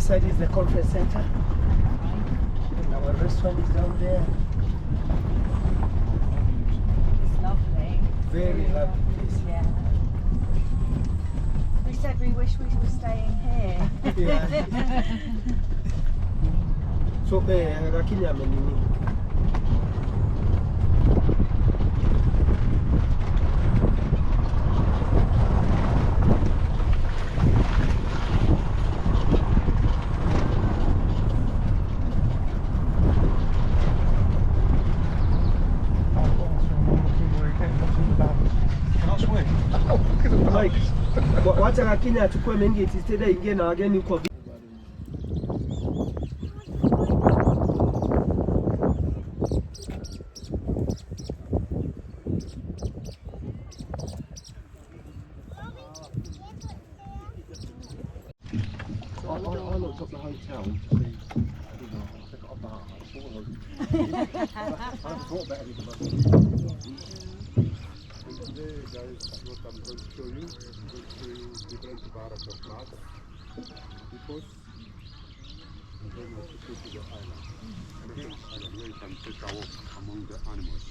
this side is the conference center. And our restaurant is down there. It's lovely. Very lovely place. Yeah. We said we wish we were staying here. Yeah. So, lakini amenini. Wacha lakini achukue mengi itisteda ingie na wageni huko. I looked up the hotel to see, I got a bar, I haven't thought about anything. Today, guys, what I'm going to show you, I'm going to show you different varieties of plants, hippos, and then we'll take you to the island. Elephant island, where you can take a walk among the animals.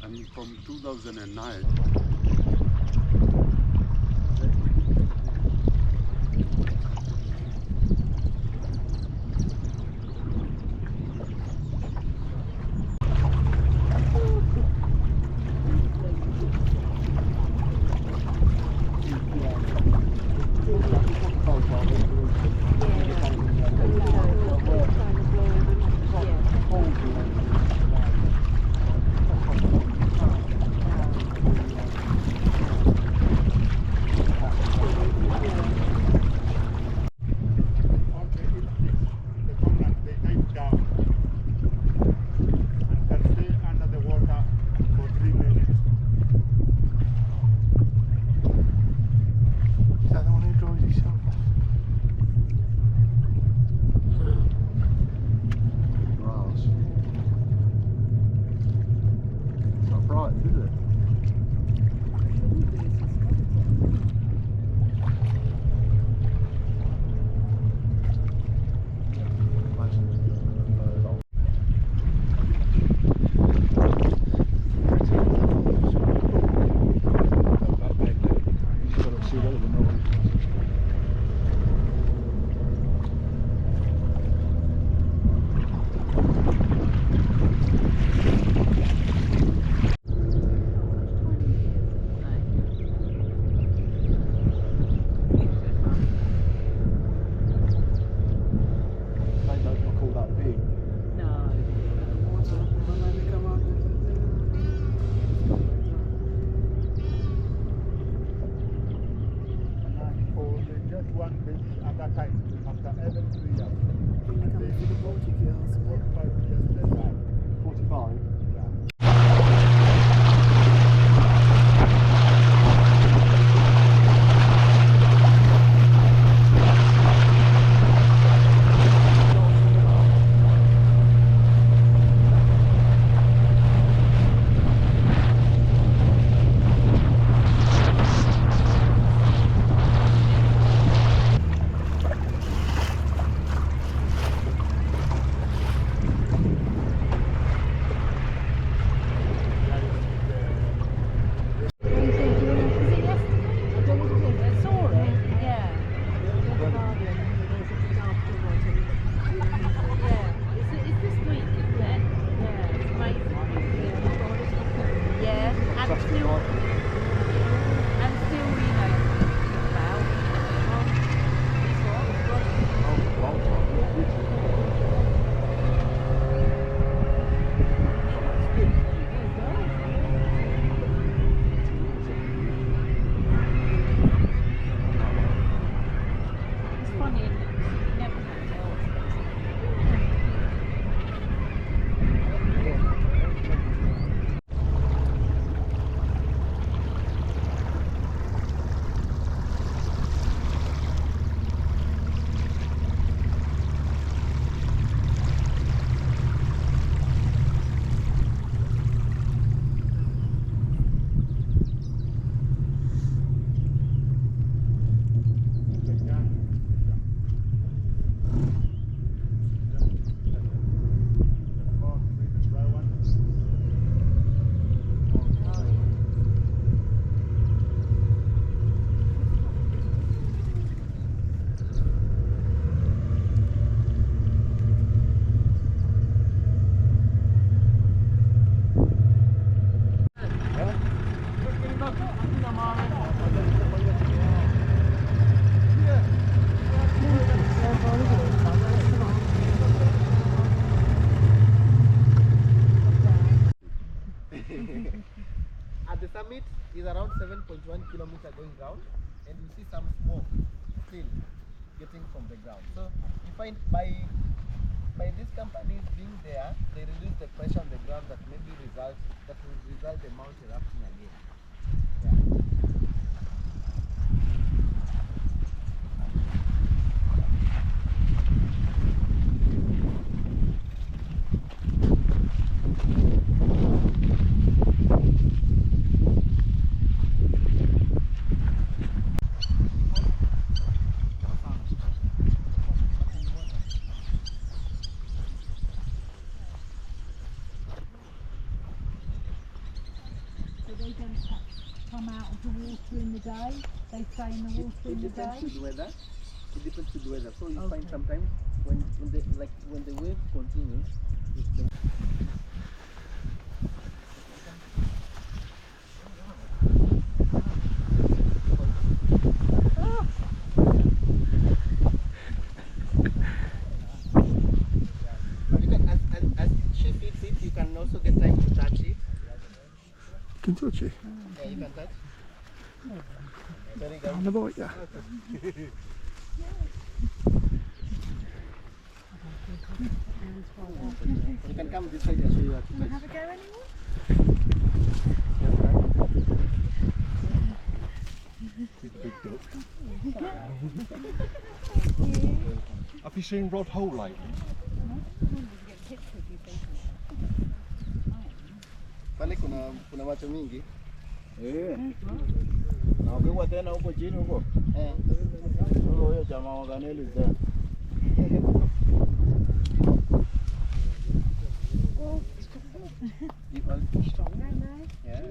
And from 2009, summit is around 7.1 kilometers going round, and you see some smoke still getting from the ground. So you find by these companies being there, they release the pressure on the ground that will result the mount erupting again. Yeah. They don't come out of the water in the day. They stay in the water in the day. It depends on the weather. It depends on the weather. So you Okay. find sometimes when the wave continues, you can as she feeds it, you can also get time to touch it. You can touch it. Yeah, you can touch. Very On good. the boat, yeah. You can come this side. I'll show you how to touch. Have a go anymore? Have you seen Rod Hole lately? Pale kuna macho mingi. Na ukiwa tena huko chini huko. Huyo jamaa wa Ganeli tena. Strong, don't they? Yeah.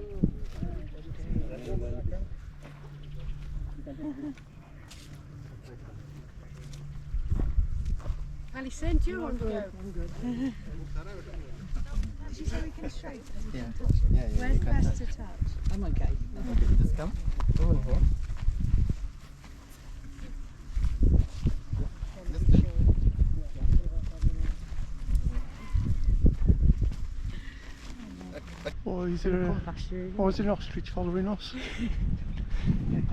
Alison, do you want to go? I'm good. Did you say we can shake? Yeah. Yeah. Where's You can best touch. to touch? I'm okay. Okay, just come. Come on here. Why is there an ostrich following us?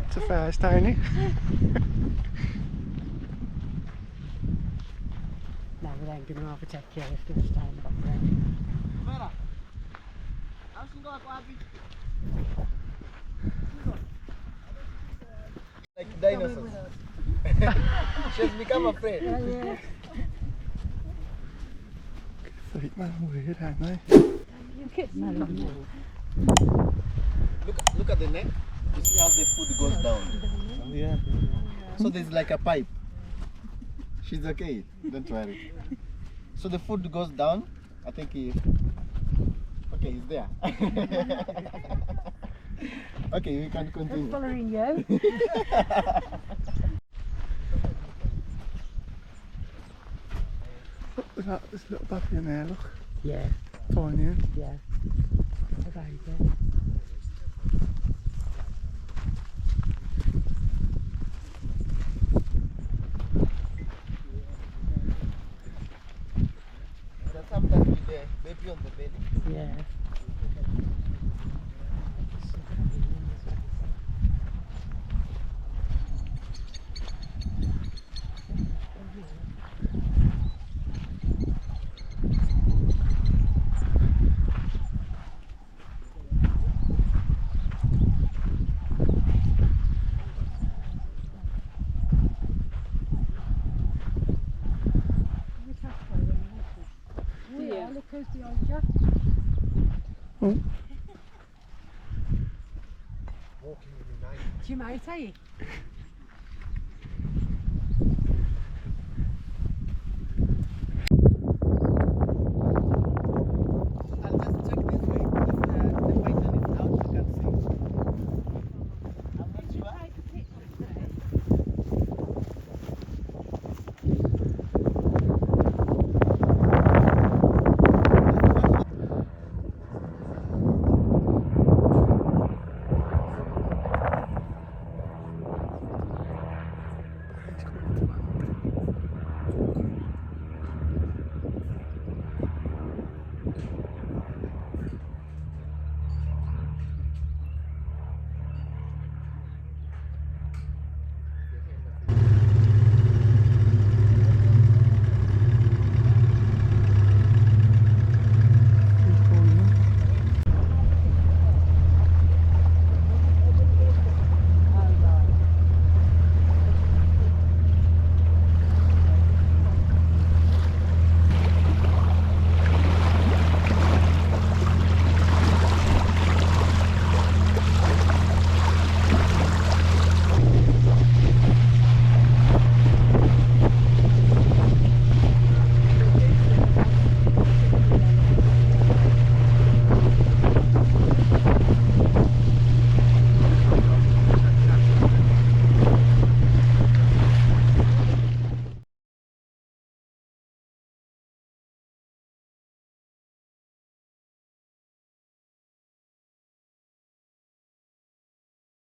It's a first, ain't it? No, we ain't going to have a take care if they're staying back there. Vera, how's she going? Like dinosaurs. She has become afraid. Yeah. Feet, man, weird, ain't they? You kids know them Look at the neck. You see how the food goes down. Oh yeah. So there's like a pipe. She's okay. Don't worry. So the food goes down. I think he. Okay, he's there. Okay, we can continue. following you. Look, there's a little baby in there, look. Yeah, Tiny. yeah. A baby. There's sometimes with the baby on the belly. Yeah. Yeah, look who's the old Jack. Oh, Walking in the night. Do you mind, eh?